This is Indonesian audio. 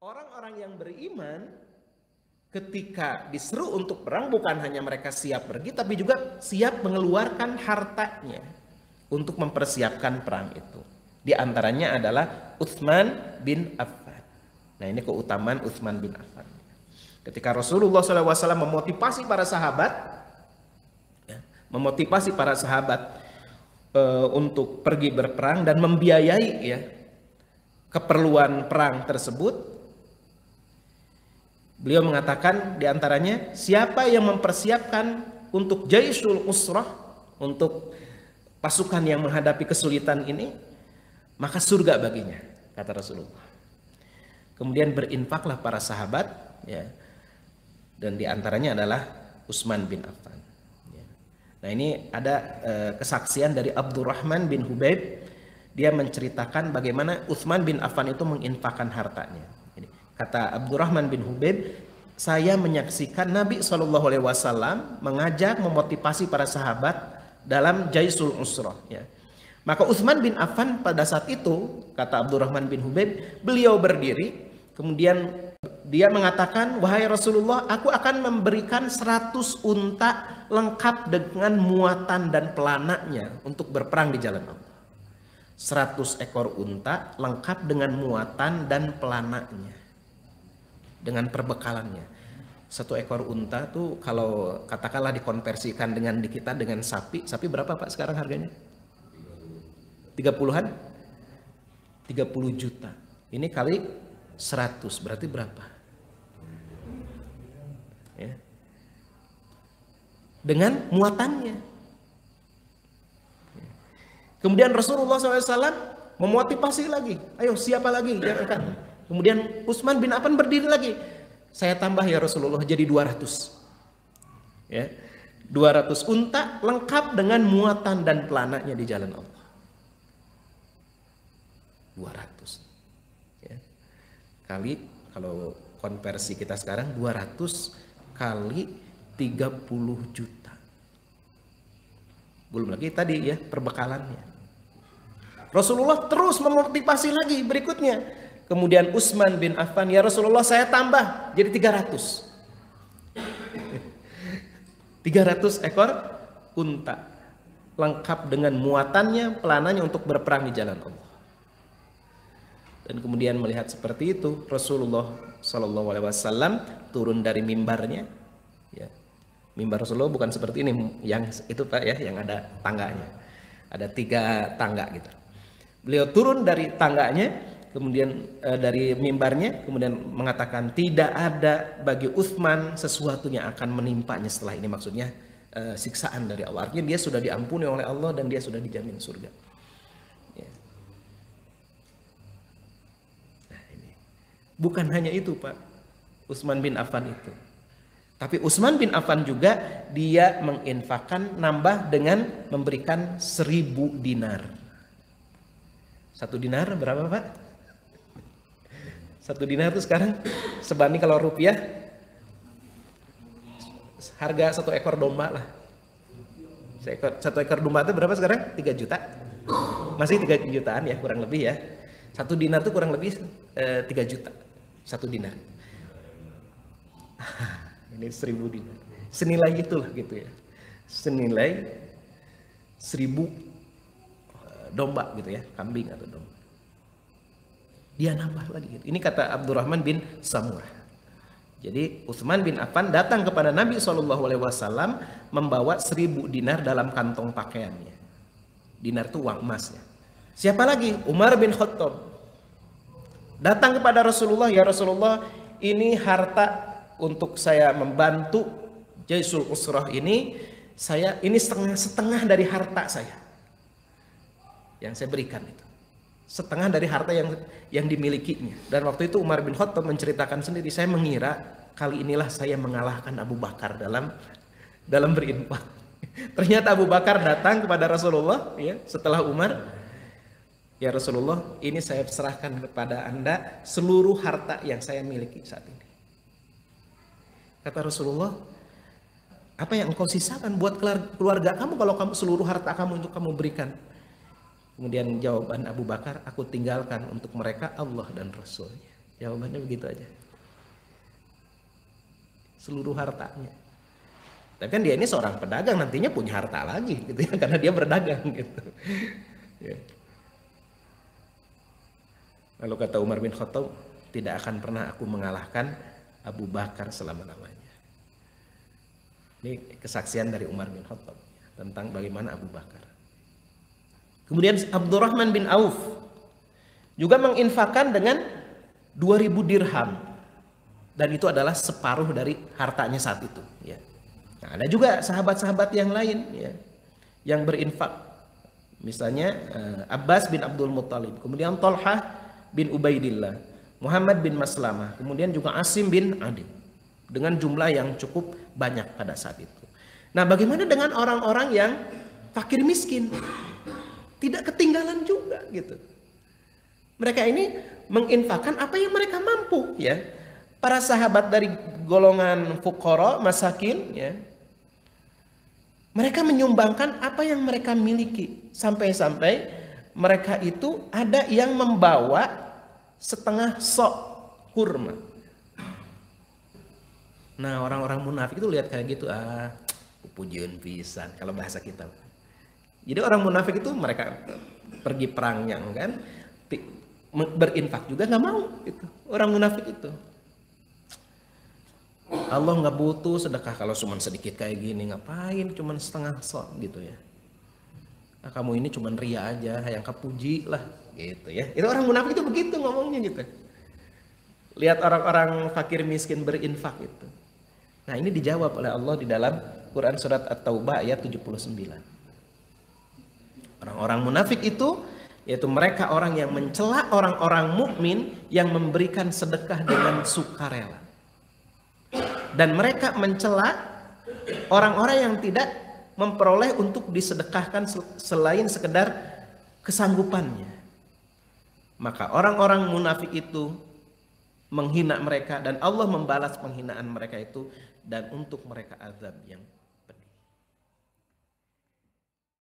Orang-orang yang beriman ketika diseru untuk perang bukan hanya mereka siap pergi tapi juga siap mengeluarkan hartanya untuk mempersiapkan perang itu. Di antaranya adalah Utsman bin Affan. Nah, ini keutamaan Utsman bin Affan. Ketika Rasulullah SAW memotivasi para sahabat, untuk pergi berperang dan membiayai keperluan perang tersebut, beliau mengatakan diantaranya, siapa yang mempersiapkan untuk Jaisul Usrah, untuk pasukan yang menghadapi kesulitan ini, maka surga baginya, kata Rasulullah. Kemudian berinfaklah para sahabat, dan diantaranya adalah Utsman bin Affan. Nah, ini ada kesaksian dari Abdurrahman bin Hubaib. Dia menceritakan bagaimana Utsman bin Affan itu menginfakkan hartanya. Kata Abdurrahman bin Hubaib, saya menyaksikan Nabi SAW mengajak, memotivasi para sahabat dalam Jaisul Usrah. Maka Utsman bin Affan pada saat itu, kata Abdurrahman bin Hubaib, beliau berdiri, kemudian dia mengatakan, wahai Rasulullah, aku akan memberikan 100 unta lengkap dengan muatan dan pelananya untuk berperang di jalan Allah. 100 ekor unta lengkap dengan muatan dan pelananya, dengan perbekalannya. 1 ekor unta tuh kalau katakanlah dikonversikan dengan di kita dengan sapi berapa Pak sekarang harganya? 30-an? 30 juta. Ini kali 100 berarti berapa? Dengan muatannya. Kemudian Rasulullah SAW memotivasi lagi. Ayo, siapa lagi yang akan? Kemudian Utsman bin Affan berdiri lagi. Saya tambah ya Rasulullah jadi 200. 200 unta lengkap dengan muatan dan pelananya di jalan Allah. 200. Kali, kalau konversi kita sekarang 200 kali 30 juta. Belum lagi tadi perbekalannya. Rasulullah terus memotivasi lagi berikutnya. Kemudian Utsman bin Affan, ya Rasulullah saya tambah jadi 300. 300 ekor unta lengkap dengan muatannya, pelananya untuk berperang di jalan Allah. Dan kemudian melihat seperti itu, Rasulullah SAW turun dari mimbarnya. Mimbar Rasulullah bukan seperti ini, yang itu Pak yang ada tangganya. Ada 3 tangga gitu. Beliau turun dari tangganya, kemudian dari mimbarnya, kemudian mengatakan tidak ada bagi Utsman sesuatu yang akan menimpanya setelah ini, maksudnya siksaan dari Allah. Artinya dia sudah diampuni oleh Allah dan dia sudah dijamin surga. Nah, ini. Bukan hanya itu Pak, Utsman bin Affan itu. Tapi Utsman bin Affan juga dia menginfakkan, nambah dengan memberikan 1000 dinar. 1 dinar berapa Pak? 1 dinar itu sekarang sebanding kalau rupiah harga 1 ekor domba lah. 1 ekor domba itu berapa sekarang? 3 juta. Masih 3 jutaan ya kurang lebih ya. 1 dinar itu kurang lebih 3 juta. 1 dinar. Ini 1000 dinar. Senilai itulah gitu ya. Senilai 1000 domba gitu ya, kambing atau domba. Dia nambah lagi gitu. Ini kata Abdurrahman bin Samurah. Jadi Utsman bin Affan datang kepada Nabi SAW membawa 1000 dinar dalam kantong pakaiannya. Dinar itu uang emasnya. Siapa lagi? Umar bin Khattab datang kepada Rasulullah, ya Rasulullah, ini harta untuk saya membantu Jaisul Usrah ini, ini setengah dari harta saya yang saya berikan itu, setengah dari harta yang dimilikinya. Dan waktu itu Umar bin Khattab menceritakan sendiri, saya mengira kali inilah saya mengalahkan Abu Bakar dalam berinfak. Ternyata Abu Bakar datang kepada Rasulullah setelah Umar, ya Rasulullah, ini saya serahkan kepada Anda seluruh harta yang saya miliki saat ini. Kata Rasulullah, apa yang engkau sisakan buat keluarga kamu kalau kamu seluruh harta kamu untuk kamu berikan? Kemudian jawaban Abu Bakar, aku tinggalkan untuk mereka Allah dan Rasulnya. Jawabannya begitu aja. Seluruh hartanya. Tapi kan dia ini seorang pedagang, nantinya punya harta lagi gitu ya, karena dia berdagang gitu. Ya. Lalu kata Umar bin Khattab, tidak akan pernah aku mengalahkan Abu Bakar selama-lamanya. Ini kesaksian dari Umar bin Khattab tentang bagaimana Abu Bakar. Kemudian Abdurrahman bin Auf juga menginfakkan dengan 2000 dirham, dan itu adalah separuh dari hartanya saat itu ya. Nah, ada juga sahabat-sahabat yang lain ya yang berinfak, misalnya Abbas bin Abdul Muttalib, kemudian Thalhah bin Ubaidillah, Muhammad bin Maslamah, kemudian juga Asim bin Adi, dengan jumlah yang cukup banyak pada saat itu. Nah, bagaimana dengan orang-orang yang fakir miskin? Tidak ketinggalan juga gitu. Mereka ini menginfakkan apa yang mereka mampu ya. Para sahabat dari golongan fuqara, masakin ya, mereka menyumbangkan apa yang mereka miliki, sampai-sampai mereka itu ada yang membawa setengah sok kurma. Nah, orang-orang munafik itu lihat kayak gitu, pujian pisan kalau bahasa kita. Jadi orang munafik itu mereka pergi perang yang kan berinfak juga nggak mau gitu. Orang munafik itu, Allah nggak butuh sedekah kalau cuma sedikit kayak gini, ngapain cuma setengah sok gitu ya. Nah, kamu ini cuma ria aja, yang kepuji lah gitu ya. Itu orang munafik itu begitu ngomongnya gitu. Lihat orang-orang fakir miskin berinfak itu. Nah, ini dijawab oleh Allah di dalam Quran surat At-Taubah ayat 79. Orang-orang munafik itu yaitu mereka orang yang mencela orang-orang mukmin yang memberikan sedekah dengan sukarela. Dan mereka mencela orang-orang yang tidak memperoleh untuk disedekahkan selain sekedar kesanggupannya. Maka orang-orang munafik itu menghina mereka, dan Allah membalas penghinaan mereka itu, dan untuk mereka azab yang